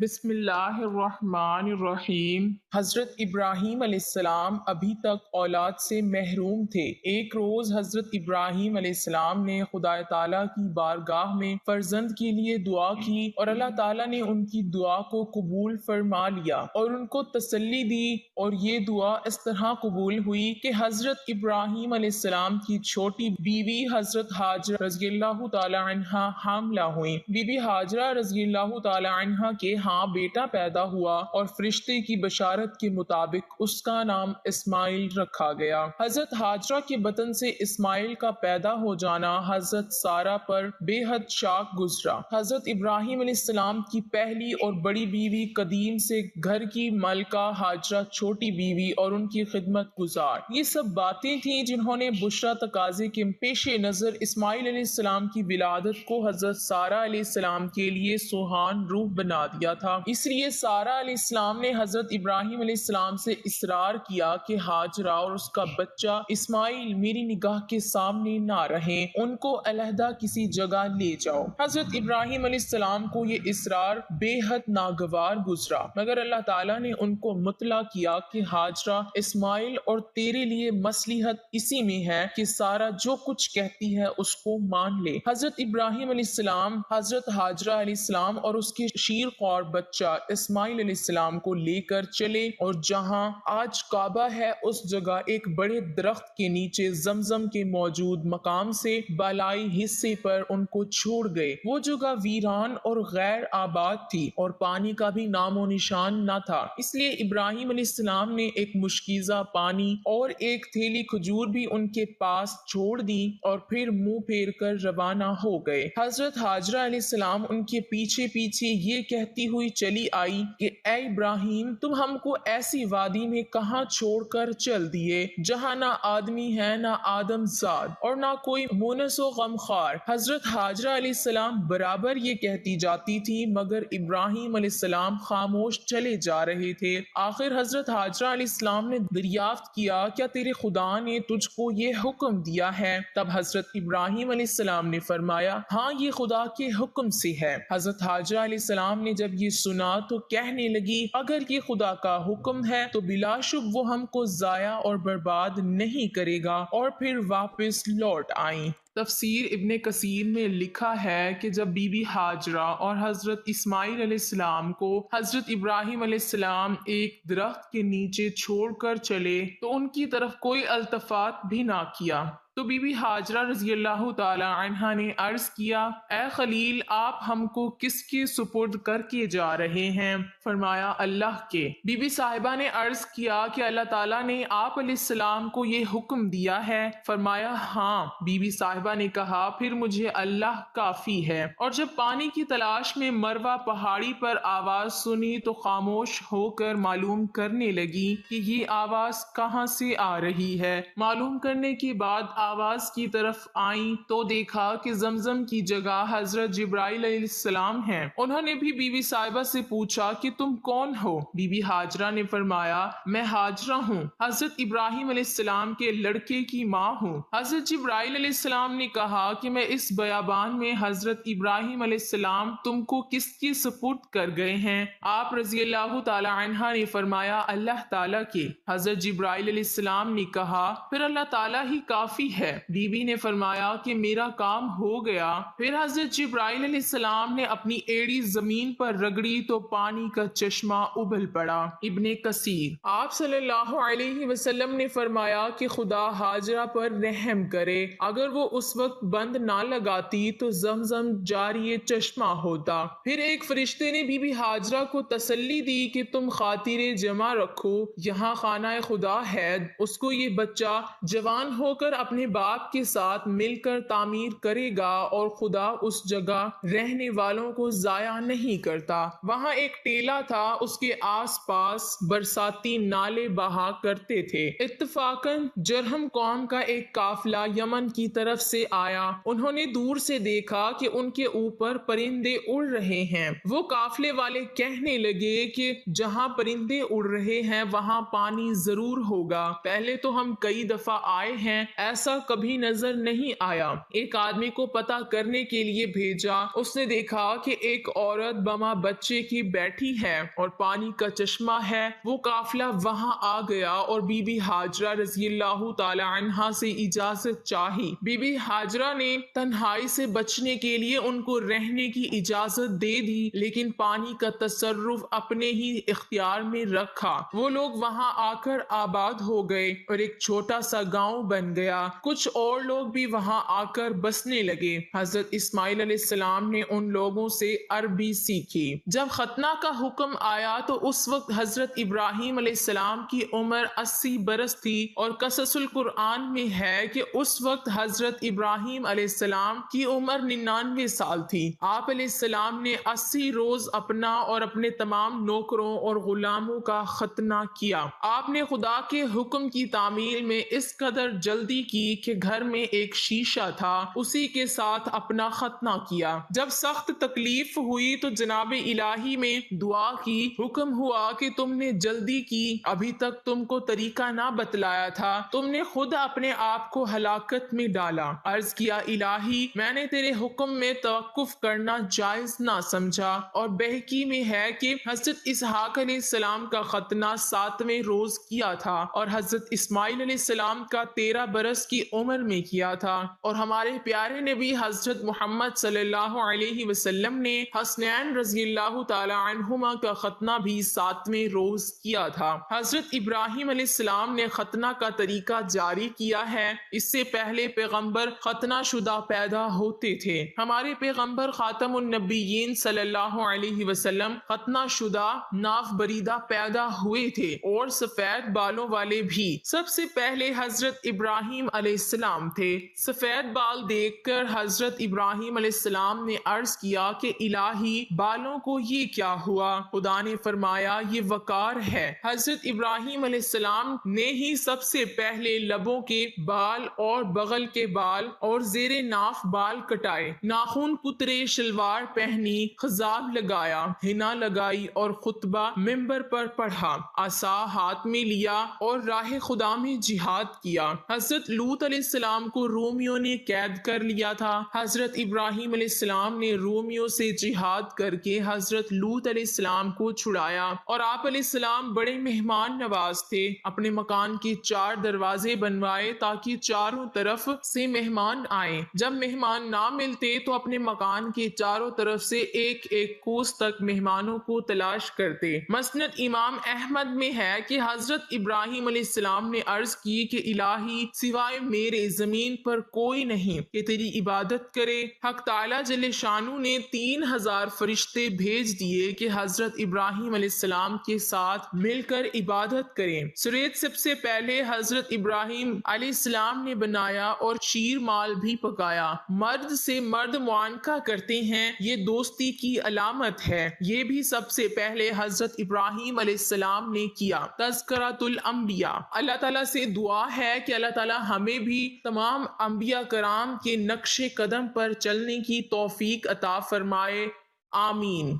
بسم اللہ الرحمن الرحیم۔ حضرت ابراہیم علیہ السلام ابھی تک اولاد سے محروم تھے۔ ایک روز حضرت ابراہیم علیہ السلام نے خدا تعالیٰ کی بارگاہ میں فرزند کے لیے دعا کی اور اللہ تعالیٰ نے ان کی دعا کو قبول فرما لیا اور ان کو تسلی دی، اور یہ دعا اس طرح قبول ہوئی کہ حضرت ابراہیم علیہ السلام کی چھوٹی بیوی حضرت ہاجرہ رضی اللہ تعالی عنہا حاملہ ہوئیں۔ بی بی ہاجرہ رضی اللہ تعالی عنہا کے بیٹا پیدا ہوا اور فرشتے کی بشارت کے مطابق اس کا نام اسماعیل رکھا گیا۔ حضرت ہاجرہ کے بطن سے اسماعیل کا پیدا ہو جانا حضرت سارہ پر بے حد شاق گزرا۔ حضرت ابراہیم علیہ السلام کی پہلی اور بڑی بیوی قدیم سے گھر کی ملکہ ہاجرہ چھوٹی بیوی اور ان کی خدمت گزار، یہ سب باتیں تھیں جنہوں نے بشرا تقاضے کے پیش نظر اسماعیل علیہ السلام کی ولادت کو حضرت سارہ علیہ السلام کے لیے سوہان روح بنا دیا تھا۔ اس لیے سارہ علیہ السلام نے حضرت ابراہیم علیہ السلام سے اصرار کیا کہ ہاجرہ اور اس کا بچہ اسماعیل میری نگاہ کے سامنے نہ رہیں، ان کو علیحدہ کسی جگہ لے جاؤ۔ حضرت ابراہیم علیہ السلام کو یہ اصرار بے حد ناگوار گزرا، مگر اللہ تعالیٰ نے ان کو مطلع کیا کہ ہاجرہ، اسماعیل اور تیرے لیے مصلحت اسی میں ہے کہ سارہ جو کچھ کہتی ہے اس کو مان لے۔ حضرت ابراہیم علیہ السلام حضرت ہاجرہ علیہ السلام اور اس کے شیر خوار بچہ اسماعیل علیہ السلام کو لے کر چلے، اور جہاں آج کعبہ ہے اس جگہ ایک بڑے درخت کے نیچے زمزم کے موجود مقام سے بالائی حصے پر ان کو چھوڑ گئے۔ وہ جگہ ویران اور غیر آباد تھی اور پانی کا بھی نام و نشان نہ تھا، اس لیے ابراہیم علیہ السلام نے ایک مشکیزہ پانی اور ایک تھیلی کھجور بھی ان کے پاس چھوڑ دی اور پھر منہ پھیر کر روانہ ہو گئے۔ حضرت ہاجرہ علیہ السلام ان کے پیچھے پیچھے یہ کہتی ہوئی چلی آئی کہ اے ابراہیم، تم ہم کو ایسی وادی میں کہاں چھوڑ کر چل دیے جہاں نہ آدمی ہے، نہ آدم زاد اور نہ کوئی مونس و غمخوار۔ حضرت ہاجرہ علیہ السلام برابر یہ کہتی جاتی تھی، مگر ابراہیم علیہ السلام خاموش چلے جا رہے تھے۔ آخر حضرت ہاجرہ علیہ السلام نے دریافت کیا، کیا تیرے خدا نے تجھ کو یہ حکم دیا ہے؟ تب حضرت ابراہیم علیہ السلام نے فرمایا، ہاں، یہ خدا کے حکم سے ہے۔ حضرت ہاجرہ علیہ السلام نے جب یہ سنا تو کہنے لگی، اگر یہ خدا کا حکم ہے تو بلا شک وہ ہم کو ضائع اور برباد نہیں کرے گا، اور پھر واپس لوٹ آئیں۔ تفسیر ابن کثیر میں لکھا ہے کہ جب بی بی ہاجرہ اور حضرت اسماعیل علیہ السلام کو حضرت ابراہیم علیہ السلام ایک درخت کے نیچے چھوڑ کر چلے تو ان کی طرف کوئی التفات بھی نہ کیا، تو بی بی ہاجرہ رضی اللہ تعالی عنہا نے عرض کیا، اے خلیل، آپ ہم کو کس کے سپرد کر کے جا رہے ہیں؟ فرمایا، اللہ کے۔ بی بی صاحبہ نے عرض کیا کہ اللہ تعالیٰ نے آپ علیہ السلام کو یہ حکم دیا ہے؟ فرمایا، ہاں۔ بی بی صاحبہ نے کہا، پھر مجھے اللہ کافی ہے۔ اور جب پانی کی تلاش میں مروہ پہاڑی پر آواز سنی تو خاموش ہو کر معلوم کرنے لگی کہ یہ آواز کہاں سے آ رہی ہے۔ معلوم کرنے کے بعد آواز کی طرف آئیں تو دیکھا کہ زمزم کی جگہ حضرت جبرائیل علیہ السلام ہیں۔ انہوں نے بھی بی بی صاحبہ سے پوچھا کہ تم کون ہو؟ بی بی ہاجرہ نے فرمایا، میں ہاجرہ ہوں، حضرت ابراہیم علیہ السلام کے لڑکے کی ماں ہوں۔ حضرت جبرائیل علیہ السلام نے کہا کہ میں اس بیابان میں حضرت ابراہیم علیہ السلام تم کو کس کے سپرد کر گئے ہیں؟ آپ رضی اللہ تعالی عنہ نے فرمایا، اللہ تعالیٰ کے۔ حضرت جبرائیل علیہ السلام نے کہا، پھر اللہ تعالیٰ ہی کافی ہے۔ بی بی نے فرمایا کہ میرا کام ہو گیا۔ پھر حضرت جبرائیل علیہ السلام نے اپنی ایڑی زمین پر رگڑی تو پانی کا چشمہ ابل پڑا۔ ابن کثیر۔ آپ صلی اللہ علیہ وسلم نے فرمایا کہ خدا ہاجرہ پر رحم کرے، اگر وہ اس وقت بند نہ لگاتی تو زمزم جاری چشمہ ہوتا۔ پھر ایک فرشتے نے بی بی ہاجرہ کو تسلی دی کہ تم خاطر جمع رکھو، یہاں خانہ خدا ہے، اس کو یہ بچہ جوان ہو کر اپنے باپ کے ساتھ مل کر تعمیر کرے گا، اور خدا اس جگہ رہنے والوں کو ضائع نہیں کرتا۔ وہاں ایک ٹیلا تھا، اس کے آس پاس برساتی نالے بہا کرتے تھے۔ اتفاقاً جرہم قوم کا ایک قافلہ یمن کی طرف سے آیا۔ انہوں نے دور سے دیکھا کہ ان کے اوپر پرندے اڑ رہے ہیں۔ وہ قافلے والے کہنے لگے کہ جہاں پرندے اڑ رہے ہیں وہاں پانی ضرور ہوگا، پہلے تو ہم کئی دفعہ آئے ہیں، ایسا ایسا کبھی نظر نہیں آیا۔ ایک آدمی کو پتہ کرنے کے لیے بھیجا، اس نے دیکھا کہ ایک عورت بما بچے کی بیٹھی ہے اور پانی کا چشمہ ہے۔ وہ قافلہ وہاں آ گیا اور بی بی ہاجرہ رضی اللہ تعالی عنہا سے اجازت چاہی۔ بی بی ہاجرہ نے تنہائی سے بچنے کے لیے ان کو رہنے کی اجازت دے دی، لیکن پانی کا تصرف اپنے ہی اختیار میں رکھا۔ وہ لوگ وہاں آ کر آباد ہو گئے اور ایک چھوٹا سا گاؤں بن گیا۔ کچھ اور لوگ بھی وہاں آ کر بسنے لگے۔ حضرت اسماعیل علیہ السلام نے ان لوگوں سے عربی سیکھی۔ جب ختنہ کا حکم آیا تو اس وقت حضرت ابراہیم علیہ السلام کی عمر 80 برس تھی، اور قصص القرآن میں ہے کہ اس وقت حضرت ابراہیم علیہ السلام کی عمر 99 سال تھی۔ آپ علیہ السلام نے 80 روز اپنا اور اپنے تمام نوکروں اور غلاموں کا ختنہ کیا۔ آپ نے خدا کے حکم کی تعمیل میں اس قدر جلدی کی کہ گھر میں ایک شیشہ تھا، اسی کے ساتھ اپنا ختنہ کیا۔ جب سخت تکلیف ہوئی تو جناب الہی میں دعا کی، حکم ہوا کہ تم نے جلدی کی، ابھی تک تم کو طریقہ نہ بتلایا تھا، تم نے خود اپنے آپ کو ہلاکت میں ڈالا۔ عرض کیا الہی، میں نے تیرے حکم میں توقف کرنا جائز نہ سمجھا۔ اور بہقی میں ہے کہ حضرت اسحاق علیہ السلام کا ختنہ 7ویں روز کیا تھا اور حضرت اسماعیل علیہ السلام کا 13 برس کی عمر میں کیا تھا، اور ہمارے پیارے نبی حضرت محمد صلی اللہ علیہ وسلم نے حسنین رضی اللہ تعالی عنہما کا ختنہ بھی 7ویں روز کیا تھا۔ حضرت ابراہیم علیہ السلام نے ختنہ کا طریقہ جاری کیا ہے، اس سے پہلے پیغمبر ختنہ شدہ پیدا ہوتے تھے۔ ہمارے پیغمبر خاتم النبیین صلی اللہ علیہ وسلم ختنہ شدہ ناف بریدہ پیدا ہوئے تھے، اور سفید بالوں والے بھی۔ سب سے پہلے حضرت ابراہیم علیہ السلام تھے۔ سفید بال دیکھ کر حضرت ابراہیم علیہ السلام نے عرض کیا کہ الہی، بالوں کو یہ کیا ہوا؟ خدا نے فرمایا یہ وقار ہے۔ حضرت ابراہیم علیہ السلام نے ہی سب سے پہلے لبوں کے بال اور بغل کے بال اور زیر ناف بال کٹائے، ناخن کترے، شلوار پہنی، خضاب لگایا، حنا لگائی اور خطبہ منبر پر پڑھا، عصا ہاتھ میں لیا اور راہ خدا میں جہاد کیا۔ حضرت لوط علیہ السلام کو رومیوں نے قید کر لیا تھا۔ حضرت ابراہیم علیہ السلام نے رومیوں سے جہاد کر کے حضرت لوط علیہ السلام کو چھڑایا، اور آپ علیہ السلام بڑے مہمان نواز تھے۔ اپنے مکان کے 4 دروازے بنوائے تاکہ چاروں طرف سے مہمان آئیں۔ جب مہمان نہ ملتے تو اپنے مکان کے چاروں طرف سے ایک ایک کوس تک مہمانوں کو تلاش کرتے۔ مسند امام احمد میں ہے کہ حضرت ابراہیم علیہ السلام نے عرض کی کہ الہی، سوائے میرے زمین پر کوئی نہیں کہ تیری عبادت کرے۔ حق تعالیٰ جل شانہ نے 3000 فرشتے بھیج دیے کہ حضرت ابراہیم علیہ السلام کے ساتھ مل کر عبادت کریں۔ سریت سب سے پہلے حضرت ابراہیم علیہ السلام نے بنایا اور شیر مال بھی پکایا۔ مرد سے مرد معانقہ کرتے ہیں، یہ دوستی کی علامت ہے۔ یہ بھی سب سے پہلے حضرت ابراہیم علیہ السلام نے کیا۔ تذکرۃ الانبیاء۔ اللہ تعالیٰ سے دعا ہے کہ اللہ تعالیٰ ہمیں بھی تمام انبیاء کرام کے نقش قدم پر چلنے کی توفیق عطا فرمائے، آمین۔